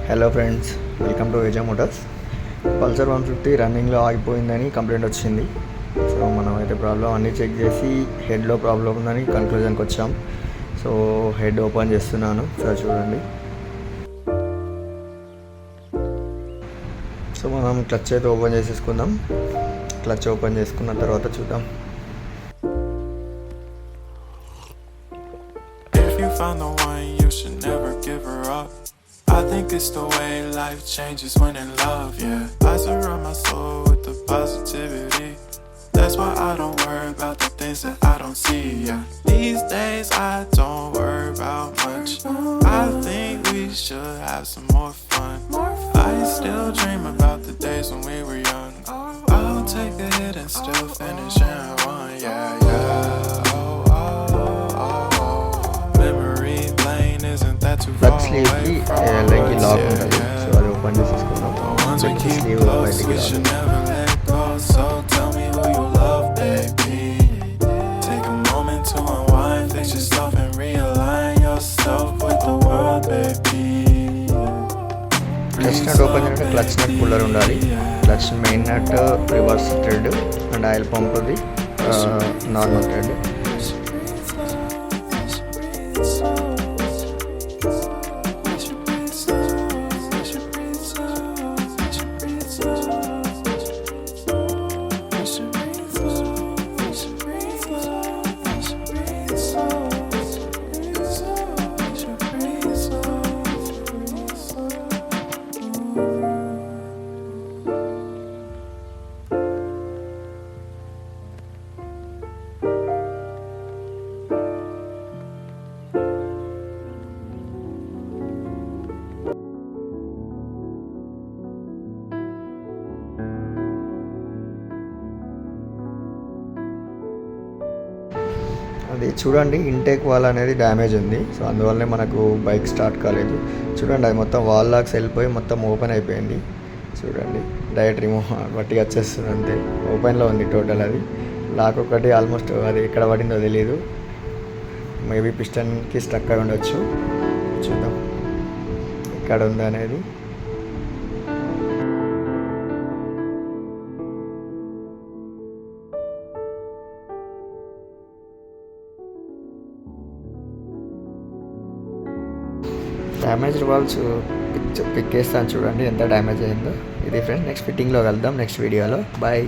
Hello friends, welcome to ఏజా motors. Pulsar 150 రన్నింగ్లో ఆగిపోయిందని complaint వచ్చింది. సో మనం అయితే ప్రాబ్లం అన్నీ చెక్ చేసి హెడ్లో ప్రాబ్లం ఉందని కన్క్లూజన్కి వచ్చాం. సో హెడ్ ఓపెన్ చేస్తున్నాను, సార్ చూడండి. సో మనం క్లచ్ అయితే ఓపెన్ చేసేసుకుందాం. క్లచ్ ఓపెన్ చేసుకున్న తర్వాత చూద్దాం. I think it's the way life changes when in love, yeah. I surround my soul with the positivity. That's why I don't worry about the things that I don't see, yeah. These days I don't worry about much. I think we should have some more fun. I still dream about the days when we were young. I'll take a hit and still finish in one, yeah, yeah. Memory lane isn't that too far away from us, lock ఉంటుంది. So అది open చేసేసుకుందాం. Sleeve బయటికి clutch nut open చేయాలంటే clutch nut puller ఉండాలి. Clutch main nut, reverse thread and oil పంప్ది normal thread. అది చూడండి, intake valve అనేది డ్యామేజ్ ఉంది. సో అందువల్లనే మనకు బైక్ స్టార్ట్ కాలేదు. చూడండి, అది మొత్తం వాల్ లాక్స్ వెళ్ళిపోయి మొత్తం ఓపెన్ అయిపోయింది. చూడండి, డైరెక్ట్ రిమూవ్ బట్టి వచ్చేస్తుంది, అంతే. ఓపెన్లో ఉంది టోటల్. అది లాక్ ఒకటి ఆల్మోస్ట్ అది ఎక్కడ పడిందో తెలియదు. మేబీ పిస్టన్కి స్టక్ అయి ఉండొచ్చు. చూద్దాం ఎక్కడ ఉంది అనేది. డ్యామేజ్ వాల్స్ పిక్ చేస్తాను, చూడండి ఎంత డ్యామేజ్ అయిందో. ఇది ఫ్రెండ్, నెక్స్ట్ ఫిట్టింగ్లో కలుద్దాం నెక్స్ట్ వీడియోలో. బాయ్.